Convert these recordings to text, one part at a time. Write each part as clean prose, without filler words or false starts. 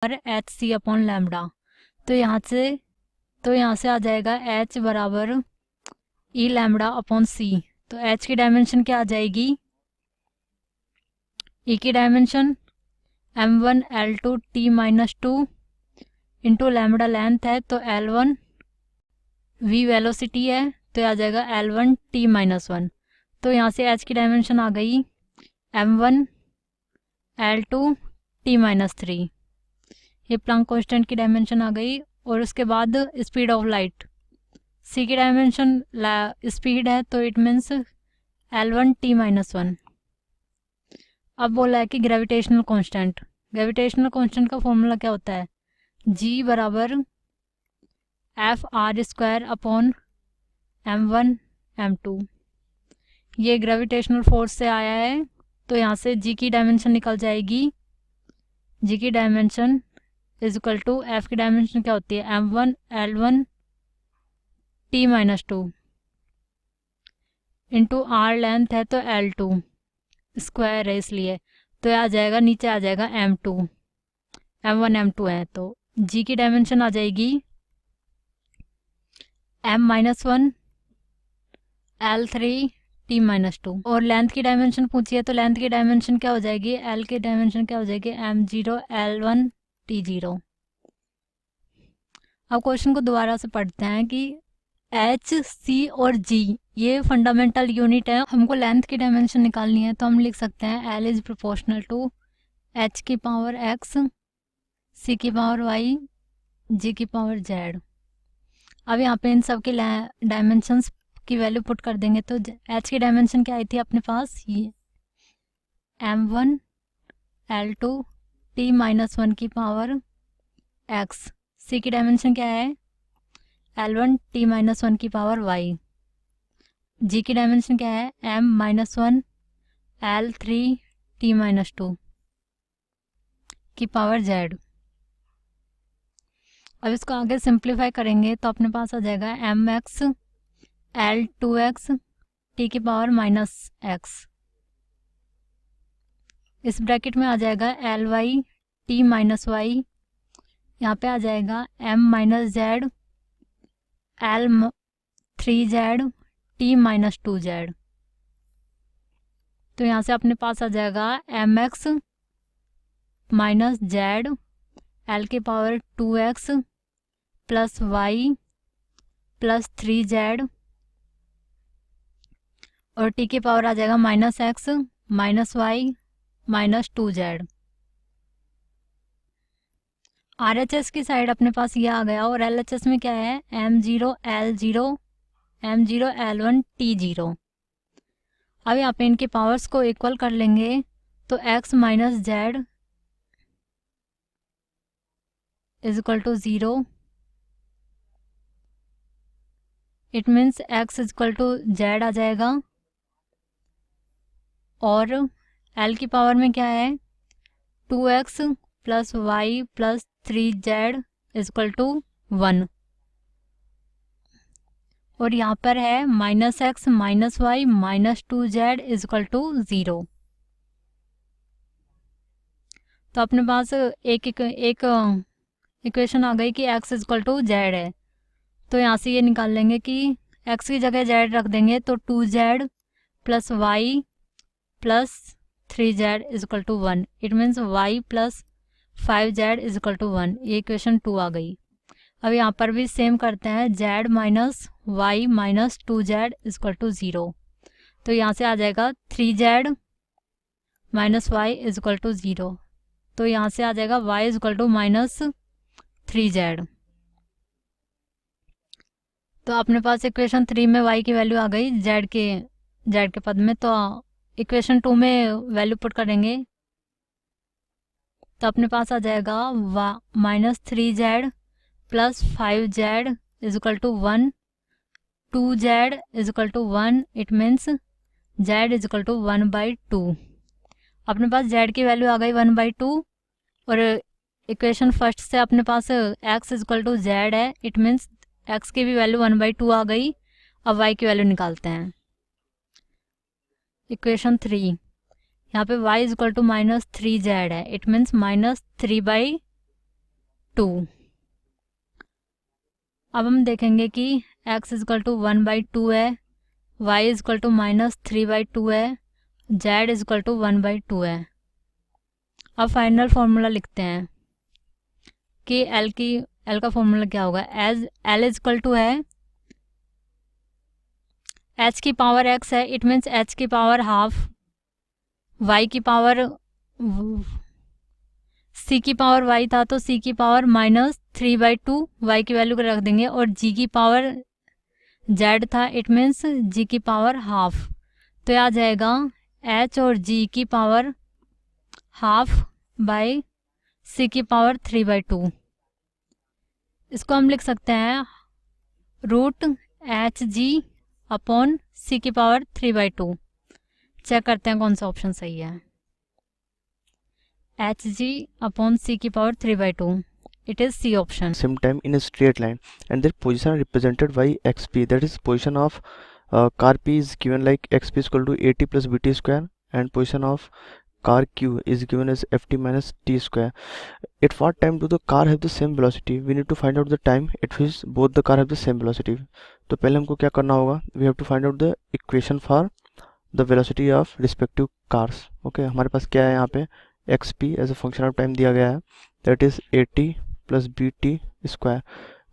H C upon lambda. तो यहाँ से आ जाएगा एच बराबर ई लैम्डा अपॉन सी। तो एच की डायमेंशन क्या आ जाएगी, ई की dimension m1 l2 t minus 2 into lambda length है, तो l1 v वेलोसिटी है, तो आ जाएगा l1 t माइनस 1। तो यहाँ से h की डायमेंशन आ गई m1 l2 t माइनस 3, ये प्लैंक कांस्टेंट की डायमेंशन आ गई। और उसके बाद स्पीड ऑफ लाइट, c की डायमेंशन स्पीड है, तो it means l1 t minus 1। अब बोला है कि ग्रेविटेशनल कांस्टेंट, ग्रेविटेशनल कांस्टेंट का फॉर्मूला क्या होता है, g बराबर F R square upon m1 m2। ये ग्रेविटेशनल फोर्स से आया है, तो यहाँ से g की डायमेंशन निकल जाएगी, g की dimension is equal to F की डायमेंशन क्या होती है m1 l1 t minus 2 into R length है, तो l2 स्क्वायर है इसलिए, तो आ जाएगा नीचे आ जाएगा m2 m1 m2 है, तो g की डायमेंशन आ जाएगी m minus 1 l3 t minus 2। और लेंथ की डायमेंशन पूछी है, तो लेंथ की डायमेंशन क्या हो जाएगी, l की डायमेंशन क्या हो जाएगी m0 l1 t0। अब क्वेश्चन को दोबारा से पढ़ते हैं कि h, c और g ये फंडामेंटल यूनिट है, हमको लेंथ की डायमेंशन निकालनी है, तो हम लिख सकते हैं l is proportional to h की पावर x, c की पावर y, g की पावर z। अब यहाँ पे इन सब की डायमेंशंस की वैल्यू पुट कर देंगे, तो h की डायमेंशन क्या आई थी अपने पास, ये m1 l2 t माइनस 1 की पावर x, c की डायमेंशन क्या है l1 t माइनस 1 की पावर y, g की डायमेंशन क्या है m minus 1 l3 t minus 2 की पावर z। अब इसको आगे सिंप्लीफाई करेंगे, तो अपने पास आ जाएगा mx l2x t की पावर माइनस x, इस ब्रैकेट में आ जाएगा ly t माइनस y, यहाँ पे आ जाएगा m minus z l3z t minus 2z। तो यहाँ से अपने पास आ जाएगा mx माइनस z l की power 2x plus y plus 3z और t की पावर आ जाएगा minus x minus y minus 2z। RHS की साइड अपने पास ये आ गया, और LHS में क्या है m0 l0 m0 l1 t0। अब यहाँ पे इनके पावर्स को इक्वल कर लेंगे, तो x minus z is equal to 0, it means x is equal to z आ जाएगा। और l की पावर में क्या है 2x plus y plus 3z is equal to 1, और यहाँ पर है minus x minus y minus 2z is equal to 0। तो अपने पास एक इक्वेशन आ गई कि x is equal to z है, तो यहाँ से ये निकाल लेंगे कि x की जगह z रख देंगे, तो 2z plus y plus 3z is equal to 1, it means y plus 5z is equal to 1, ये इक्वेशन 2 आ गई। अब यहाँ पर भी सेम करते हैं, z minus y minus 2z is equal to 0, तो यहाँ से आ जाएगा 3z minus y is equal to 0, तो यहाँ से आ जाएगा y is equal to minus 3z। तो अपने पास इक्वेशन 3 में y की वैल्यू आ गई z के पद में, तो इक्वेशन 2 में वैल्यू पुट करेंगे, तो अपने पास आ जाएगा minus 3z plus 5z is equal to 1, 2z is equal to 1, it means z is equal to 1/2। अपने पास z की वैल्यू आ गई 1/2, और इक्वेशन फर्स्ट से अपने पास x is equal to z है, इट मीन्स x की भी वैल्यू 1/2 आ गई। अब y की वैल्यू निकालते हैं, इक्वेशन 3, यहाँ पे y is equal to minus 3z है, इट मीन्स माइनस 3/2 2। अब हम देखेंगे कि x इजकल टू 1/2 है, y इजकल टू -3/2 है, z इजकल टू 1/2 है। अब फाइनल फार्मूला लिखते हैं कि L का फार्मूला क्या होगा। एज L इजकल टू है h की पावर x है, इट मीन्स h की पावर हाफ, y की पावर c की पावर y था तो c की पावर -3/2 y की वैल्यू को रख देंगे, और g की पावर z था, इट मीन्स g की पावर हाफ। तो आ जाएगा h और g की पावर हाफ बाय c की पावर 3/2। इसको हम लिख सकते हैं √hg अपॉन c की पावर 3/2। चेक करते हैं कौन सा ऑप्शन सही है। hg upon c की power 3/2, it is C option. Same time in a straight line and their position are represented by xp, that is position of car p is given like xp is equal to at plus bt square, and position of car q is given as ft minus t square. At what time do the car have the same velocity? We need to find out the time at which both the car have the same velocity. तो पहले हमको क्या करना होगा, we have to find out the equation for the velocity of respective cars. Okay, हमारे पास क्या है यहाँ पे, xp as a function of time दिया गया है, that is at plus bt square.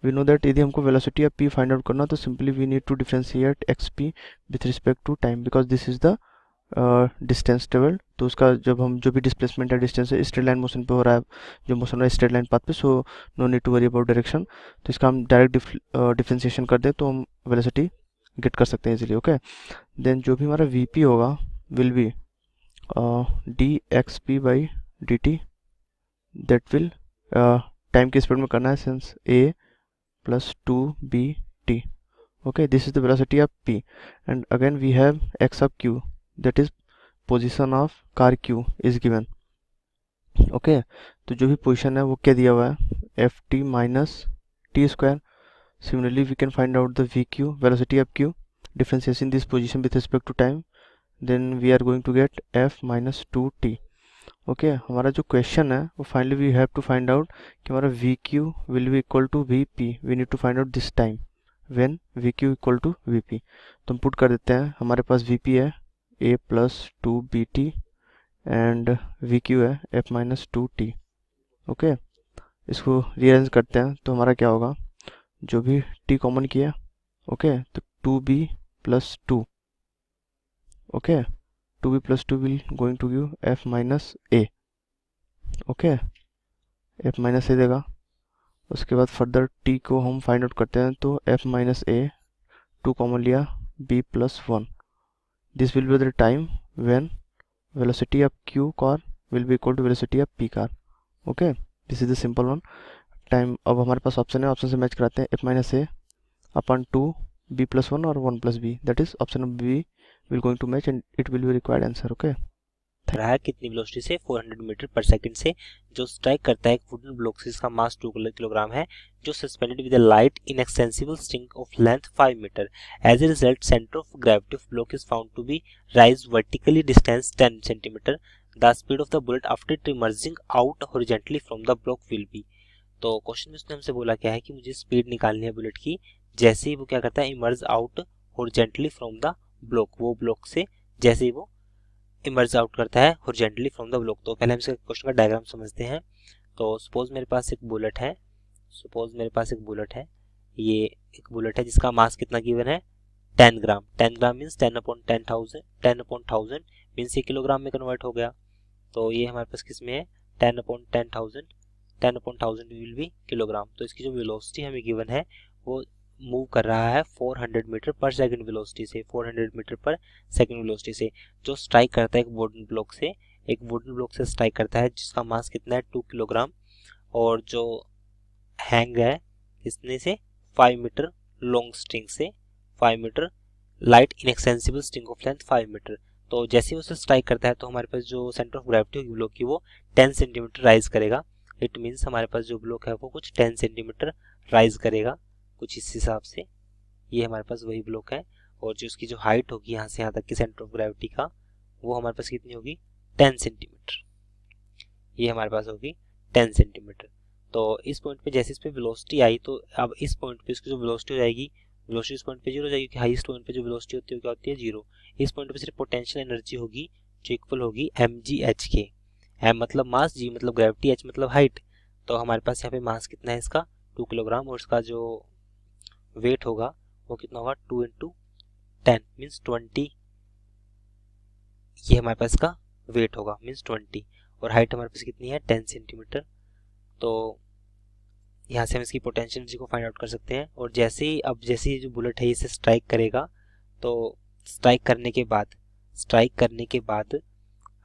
We know that यदि हमको velocity of p find out करना तो simply we need to differentiate xp with respect to time because this is the distance traveled. तो उसका जब हम जो भी displacement है distance है straight line motion पे हो रहा है, जो motion है straight line path पे, so no need to worry about direction. तो इसका हम direct differentiation कर दे तो हम velocity get कर सकते हैं easily. Okay, then जो भी हमारा vp होगा will be dxp by dt, that will time की स्पीड में करना है since a plus 2bt. okay, this is the velocity of p, and again we have x of q, that is position of car q is given. okay, तो जो भी position है वो क्या दिया हुआ है, ft minus t square. Similarly we can find out the vq, velocity of q, differentiating this position with respect to time, then we are going to get f minus 2t. Okay, हमारा जो question है वो finally we have to find out कि हमारा V Q will be equal to V P. We need to find out this time when V Q equal to V P. तो हम put कर देते हैं, हमारे पास वी पी है a plus 2bt and v q है f minus 2t. Okay, इसको rearrange करते हैं तो हमारा क्या होगा, जो भी t कॉमन किया, ओके, तो 2b plus 2. Okay, 2b plus 2 will going to give f minus a. Okay, f minus a देगा. उसके बाद फर्दर t को हम फाइंड आउट करते हैं तो f minus a, 2 कॉमन लिया, b plus 1. This will be the time when velocity of q car will be equal to velocity of p car. Okay, this is the simple one. Time अब हमारे पास option है, option से match कराते हैं, f minus a upon 2 b plus 1 और 1 plus b, that is option number b will going to match and it will be required answer. okay, रहा है कितनी वेलोसिटी से, 400 मीटर पर सेकंड से, जो स्ट्राइक करता है एक वुडन ब्लॉक से जिसका मास 2 किलोग्राम है, जो suspended with a light inaccessible string of length 5 metre. As a result centre of gravity of block is found to be rise vertically distance 10 centimetre. The speed of the bullet after emerging out horizontally from the block will be. तो question में उसने हमसे बोला क्या है कि मुझे speed निकालनी है बुलेट की जैसे ही वो क्या करता है, emerge out horizontally from the block, वो ब्लॉक से जैसे ही वो इमर्ज आउट करता है हॉरिजॉन्टली फ्रॉम द ब्लॉक. तो पहले हम इसके क्वेश्चन का डायग्राम समझते हैं. तो सपोज मेरे पास एक बुलेट है, ये एक बुलेट है जिसका मास कितना गिवन है, 10 ग्राम. 10 ग्राम मीन्स 10/10,000 मीन्स ये किलोग्राम में कन्वर्ट हो गया. तो ये हमारे पास किस में है, 10/10,000 विल बी किलोग्राम. तो इसकी जो वेलोसिटी हमें गिवन है वो मूव कर रहा है 400 मीटर पर सेकंड वेलोसिटी से, 400 मीटर पर सेकंड वेलोसिटी से, जो स्ट्राइक करता है एक वुडन ब्लॉक से स्ट्राइक करता है जिसका मास कितना है 2 किलोग्राम, और जो हैंग है कितने से, 5 मीटर लॉन्ग स्ट्रिंग से, 5 metre light inaccessible string of length 5 metre. तो जैसे ही उसे स्ट्राइक करता है तो हमारे पास जो सेंटर ऑफ ग्रेविटी होगी ब्लॉक की वो 10 सेंटीमीटर राइज करेगा. इट मीन्स हमारे पास जो ब्लॉक है वो कुछ 10 सेंटीमीटर राइज करेगा कुछ इस हिसाब से. ये हमारे पास वही ब्लॉक है, और जो उसकी जो हाइट होगी यहाँ से यहाँ तक की सेंटर ऑफ ग्रेविटी का वो हमारे पास कितनी होगी, 10 सेंटीमीटर. ये हमारे पास होगी 10 सेंटीमीटर. तो इस पॉइंट पे जैसे इस पे वेलोसिटी आई तो अब इस पॉइंट पे इसकी जो वेलोसिटी हो जाएगी, वेलोसिटी इस पॉइंट पे जीरो हो जाएगी, क्योंकि हाईएस्ट पॉइंट पे जो वेलोसिटी होती है वो क्या होती है, जीरो। इस पॉइंट पे सिर्फ पोटेंशियल एनर्जी होगी जो इक्वल होगी mgh के। m मतलब मास, g मतलब ग्रेविटी, h मतलब हाइट। तो हमारे पास यहाँ पे मास कितना है इसका 2 किलोग्राम, और इसका जो वेट होगा वो कितना होगा 2 × 10 मीन्स 20। ये हमारे पास इसका वेट होगा मीन्स 20, और हाइट हमारे पास कितनी है 10 सेंटीमीटर। तो यहाँ से हम इसकी पोटेंशियल एनर्जी को फाइंड आउट कर सकते हैं। और जैसे ही जो बुलेट है इसे स्ट्राइक करेगा, तो स्ट्राइक करने के बाद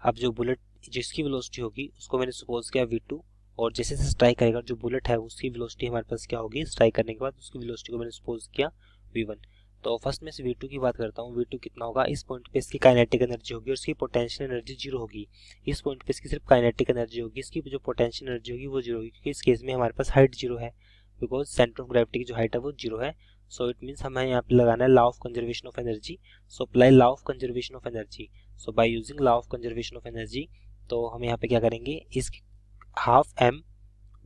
अब जो बुलेट जिसकी वेलोसिटी होगी उसको मैंने सपोज किया v2, और जैसे से स्ट्राइक करेगा जो बुलेट है उसकी वेलोसिटी हमारे पास क्या होगी, स्ट्राइक करने के बाद उसकी वेलोसिटी को मैंने सपोज किया v1। तो फर्स्ट में से v2 की बात करता हूँ। v2 कितना होगा, इस पॉइंट पे इसकी काइनेटिक एनर्जी होगी और इसकी पोटेंशियल एनर्जी जीरो होगी। इस पॉइंट पे इसकी सिर्फ काइनेटिक एनर्जी होगी, इसकी जो पोटेंशियल एनर्जी होगी वो जीरो होगी, क्योंकि इस केस में हमारे पास हाइट जीरो है, बिकॉज सेंटर ऑफ ग्रेविटी की जो हाइट है वो जीरो है। सो इट मीन्स हमें यहाँ पे लगाना है law of conservation of energy. So apply law of conservation of energy. So by using law of conservation of energy, तो हम यहाँ पे क्या करेंगे, इस half m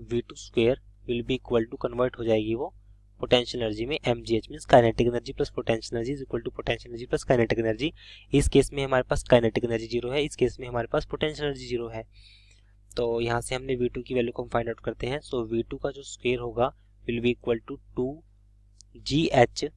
v2 square will be equal to, convert हो जाएगी वो पोटेंशियल एनर्जी में mgh means kinetic energy plus potential energy is equal to potential energy plus kinetic energy. इस केस में हमारे पास काइनेटिक एनर्जी जीरो है, इस केस में हमारे पास पोटेंशियल एनर्जी जीरो है। तो यहाँ से हमने v2 की वैल्यू को हम फाइंड आउट करते हैं। सो v2 का जो स्क्वायर होगा will be equal to 2gh,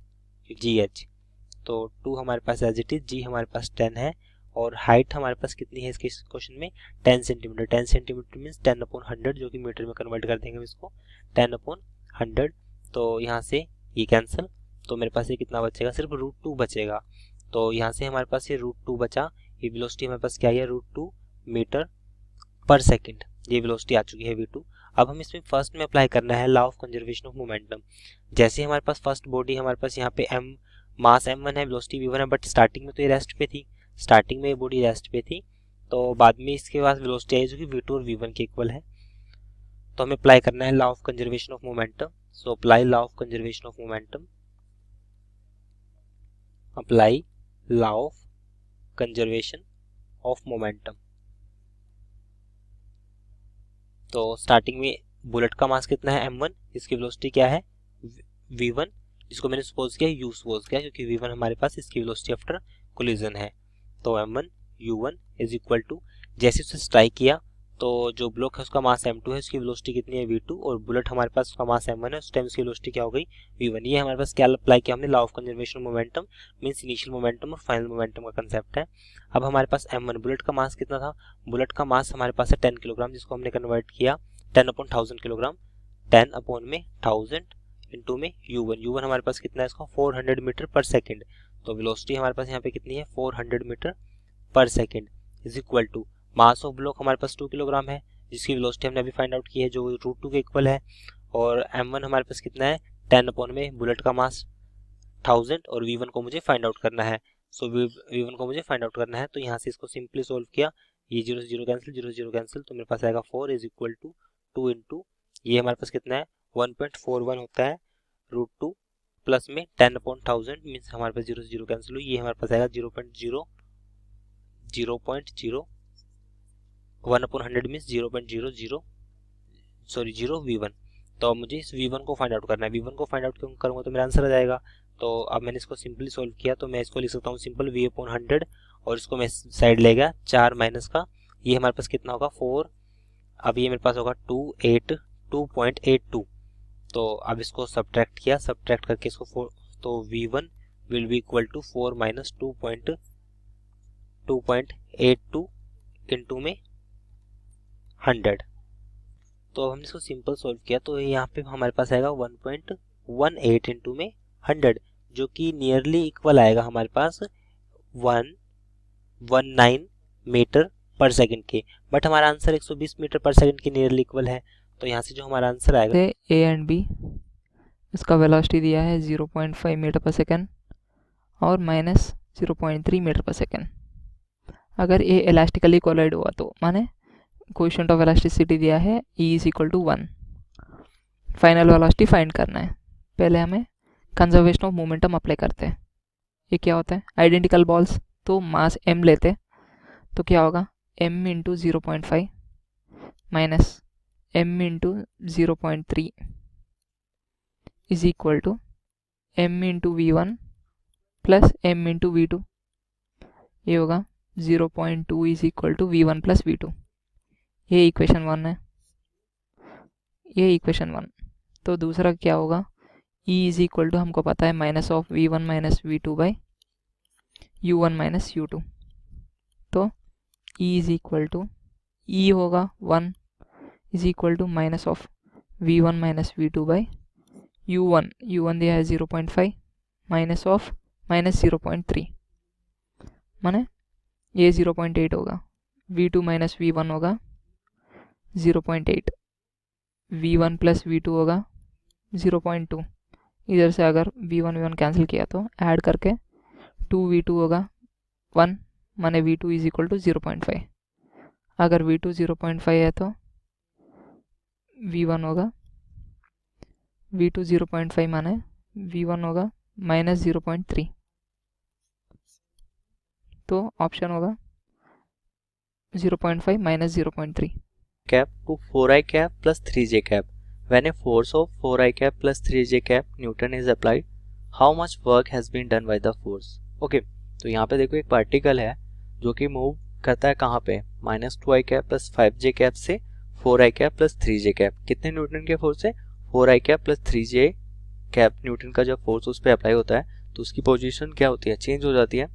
तो 2 हमारे पास एज इट इज, g हमारे पास 10 है, और हाइट हमारे पास कितनी है इसके क्वेश्चन में 10 सेंटीमीटर। 10 सेंटीमीटर मीन्स 10/100, जो कि मीटर में कन्वर्ट कर देंगे हम इसको 10/100। तो यहाँ से ये कैंसिल, तो मेरे पास ये कितना बचेगा, सिर्फ √2 बचेगा। तो यहाँ से हमारे पास ये √2 बचा। ये वेलोसिटी हमारे पास क्या है, √2 मीटर पर सेकेंड, ये वेलोसिटी आ चुकी है v2। अब हम इसमें फर्स्ट में अप्लाई करना है law of conservation of momentum. जैसे हमारे पास फर्स्ट बॉडी हमारे पास यहाँ पे मास m1 है, वेलोसिटी v1 है, बट स्टार्टिंग में तो ये रेस्ट पे थी, स्टार्टिंग में ये बॉडी रेस्ट पे थी, तो बाद में इसके पास वेलोसिटी आई जो कि v2 और v1 के इक्वल है। तो हमें अप्लाई करना है law of conservation of momentum. So apply law of conservation of momentum, apply law of conservation of momentum. तो स्टार्टिंग में बुलेट का मास कितना है m1, इसकी वेलोसिटी क्या है v1, जिसको मैंने सपोज किया u सपोज किया, क्योंकि v1 हमारे पास इसकी वेलोसिटी आफ्टर कोलिजन है। तो m1 u1 is equal to, जैसे उसे स्ट्राइक किया तो जो ब्लॉक है उसका मास m2 है, उसकी वेलोसिटी कितनी है v2, और बुलेट हमारे पास उसका मास m1 है, उस टाइम उसकी वेलोसिटी क्या हो गई v1। ये हमारे पास क्या अप्लाई किया हमने, law of conservation momentum means initial momentum और फाइनल मोमेंटम का कंसेप्ट है। अब हमारे पास m1, बुलेट का मास कितना था, बुलेट का मास हमारे पास है 10 किलोग्राम, जिसको हमने कन्वर्ट किया 10/1000 किलोग्राम, 10/1000 इंटू में u1 हमारे पास कितना है इसका 400 मीटर पर सेकेंड। तो वेलोसिटी हमारे पास यहाँ पे कितनी है 400 metre per second is equal to mass of block हमारे पास 2 किलोग्राम है, जिसकी वेलोसिटी हमने अभी फाइंड आउट की है जो √2 के इक्वल है, और m1 हमारे पास कितना है 10 में बुलेट का मास 1000, और v1 को मुझे फाइंड आउट करना है। सो v1 को मुझे फाइंड आउट करना है, तो यहाँ से इसको सिंपली सोल्व किया, ये 0 से 0 कैंसिल, 0 से 0 कैंसिल, तो मेरे पास आएगा 4 इज इक्वल टू 2 इंटू ये हमारे पास कितना है 1.41 होता है √2 प्लस में 10/1000 मीन्स हमारे पास 0 से 0 कैंसिल हुई, ये हमारे पास आएगा 0.0 1/100 मीन्स 0 v1। तो मुझे इस v1 को फाइंड आउट करना है, v1 को फाइंड आउट करूंगा तो मेरा आंसर आ जाएगा। तो अब मैंने इसको सिंपली सोल्व किया, तो मैं इसको लिख सकता हूँ सिंपल v/100, और इसको मैं साइड ले गया 4 माइनस का, ये हमारे पास कितना होगा 4, अब ये मेरे पास होगा 2.82। तो अब इसको सब्ट्रैक्ट किया, सब्ट्रैक्ट करके इसको 4, तो v1 will be equal to 4 minus 2.82 into में 100। तो हमने इसको सिंपल सोल्व किया, तो यहाँ पे हमारे पास आएगा 1.18 इंटू में 100, जो कि नियरली इक्वल आएगा हमारे पास 119 मीटर पर सेकंड के, बट हमारा आंसर 120 मीटर पर सेकंड के नियरली इक्वल है। तो यहाँ से जो हमारा आंसर आएगा ए एंड बी, इसका वेलोसिटी दिया है 0.5 मीटर पर सेकंड और माइनस 0.3 मीटर पर सेकंड। अगर ए इलास्टिकली कोलाइड हुआ तो माने कोएफिशिएंट ऑफ इलास्टिसिटी दिया है E is equal to 1। Final velocity find करना है। पहले हमें कंजर्वेशन ऑफ मोमेंटम अप्लाई करते हैं। ये क्या होता है, आइडेंटिकल बॉल्स तो मास m लेते तो क्या होगा m into 0.5 minus m into 0.3 is equal to m into V1 plus m into V2, ये होगा 0.2 is equal to V1 plus V2। ये इक्वेशन 1 है, ये इक्वेशन 1। तो दूसरा क्या होगा, E इज इक्वल टू हमको पता है minus of V1 minus V2 by U1 minus U2। तो E is equal to E होगा 1 is equal to minus of V1 minus V2 by U1 दिया है 0.5 माइनस ऑफ माइनस 0.3, माने ये 0.8 होगा। V2 माइनस V1 होगा 0.8, V1 प्लस V2 होगा 0.2। इधर से अगर V1 कैंसिल किया तो ऐड करके 2V2 होगा 1, माने V2 इज इक्वल टू 0.5। अगर V2 0.5 है तो V1 होगा V2 0.5 माने V1 होगा माइनस 0.3। तो ऑप्शन होगा 0.5 minus 0.3 cap to 4i cap plus 3j cap. When a force of 4i cap plus 3j cap Newton is applied, how much work has been done by the force? Okay, तो यहाँ पे देखो एक particle है जो कि move करता है कहाँ पे, -2i cap plus 5j cap से 4i cap plus 3j cap। कितने न्यूटन के फोर्स से? 4i cap plus 3j cap Newton का जब फोर्स उस पर अप्लाई होता है तो उसकी पोजीशन क्या होती है, चेंज हो जाती है।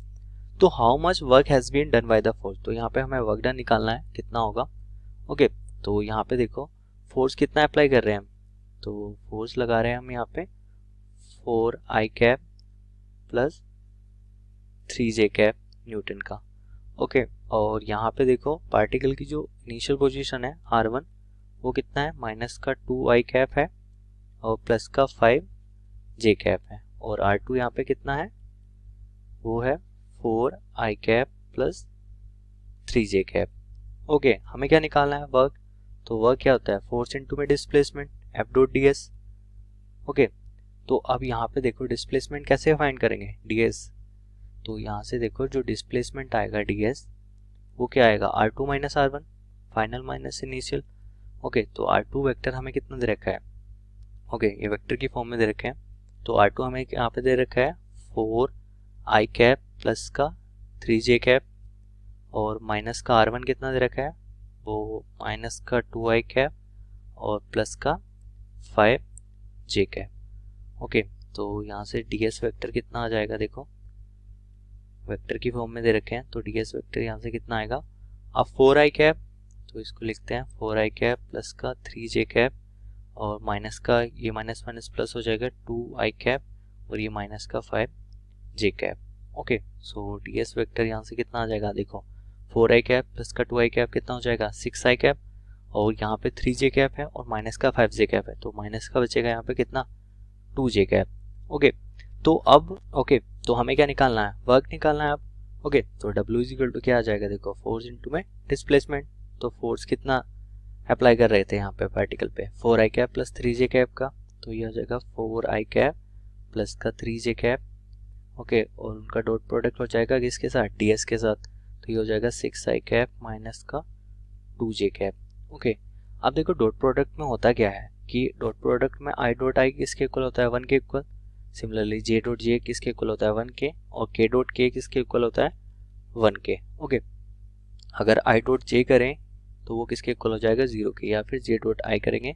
तो how much work has been done by the force, तो यहाँ पे हमें वर्क डन निकालना है कितना होगा। ओके, तो यहाँ पे देखो फोर्स कितना अप्लाई कर रहे हैं हम, तो फोर्स लगा रहे हैं हम यहाँ पे 4i cap plus 3j cap Newton का। ओके, और यहाँ पे देखो पार्टिकल की जो इनिशियल पोजीशन है r1 वो कितना है, माइनस का 2i cap है और प्लस का 5j cap है, और r2 यहाँ पे कितना है, वो है 4i cap plus 3j cap। Okay, हमें क्या निकालना है, वर्क। तो वर्क क्या होता है, फोर्स इनटू में displacement F dot ds। Okay, तो अब यहाँ पे देखो डिस्प्लेसमेंट कैसे फाइंड करेंगे, ds। तो यहाँ से देखो जो डिस्प्लेसमेंट आएगा ds वो क्या आएगा, r2 minus r1 final minus initial. Okay, तो r2 वेक्टर हमें कितना दे रखा है, ओके ये वेक्टर की फॉर्म में दे रखे हैं। तो r2 हमें यहाँ पे दे रखा है 4i cap प्लस का 3j cap, और माइनस का r1 कितना दे रखा है, वो माइनस का 2i cap और प्लस का 5j cap। ओके, तो यहाँ से ds वेक्टर कितना आ जाएगा, देखो वेक्टर की फॉर्म में दे रखे हैं, तो ds वेक्टर यहाँ से कितना आएगा, अब 4i cap तो इसको लिखते हैं 4i cap प्लस का 3j cap, और माइनस का ये माइनस माइनस प्लस हो जाएगा 2i cap और ये माइनस का 5j cap। ओके, सो ds वेक्टर यहाँ से कितना आ जाएगा, देखो 4i cap प्लस का 2i cap कितना हो जाएगा 6i cap, और यहाँ पे 3j cap है और माइनस का 5j cap है, तो माइनस का बचेगा यहाँ पे कितना 2j cap। ओके, तो अब तो हमें क्या निकालना है, वर्क निकालना है अब। ओके, तो W इज इक्वल टू क्या आ जाएगा, देखो फोर्स इनटू में डिस्प्लेसमेंट। तो फोर्स कितना अप्लाई कर रहे थे यहाँ पे पार्टिकल पे, 4i cap plus 3j cap का, तो ये आ जाएगा 4i cap प्लस का 3j cap। ओके, और उनका डॉट प्रोडक्ट हो जाएगा किसके साथ, ds के साथ, तो ये हो जाएगा 6i cap माइनस का 2j cap। ओके, अब देखो डॉट प्रोडक्ट में होता क्या है कि डॉट प्रोडक्ट में i डॉट i किसके इक्वल होता है, 1 के equal. Similarly j dot j किसके इक्वल होता है, 1 के, और k डॉट k किसके इक्वल होता है, 1 के। ओके, अगर i डॉट j करें तो वो किसके इक्वल हो जाएगा, 0 के, या फिर j डॉट i करेंगे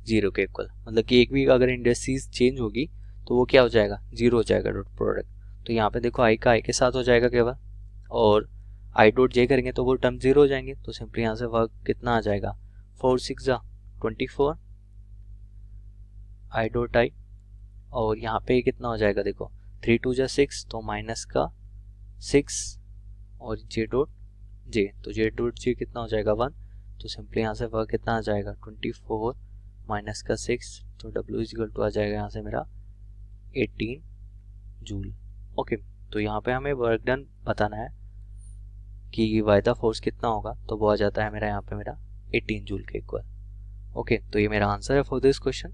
0 के इक्वल, मतलब कि एक भी अगर इंडेक्सिस चेंज होगी तो वो क्या हो जाएगा, 0 हो जाएगा डॉट प्रोडक्ट। तो यहाँ पे देखो i का i के साथ हो जाएगा केवल, और i डॉट j करेंगे तो वो टर्म 0 हो जाएंगे। तो सिंपली यहाँ से वर्क कितना आ जाएगा, 4 6 जा 24 i डॉट i, और यहाँ पे कितना हो जाएगा, देखो 3 2 जा 6, तो माइनस का 6 और j डॉट j, तो j डॉट j कितना हो जाएगा 1। तो सिंपली यहाँ से वर्क कितना आ जाएगा 24 माइनस का 6, तो W इज इक्वल टू आ जाएगा यहाँ से मेरा 18 जूल। ओके, तो यहाँ पे हमें वर्क डन बताना है कि वायदा फोर्स कितना होगा, तो वो आ जाता है मेरा यहाँ पे मेरा 18 जूल के इक्वल। ओके, तो ये मेरा आंसर है फॉर दिस क्वेश्चन।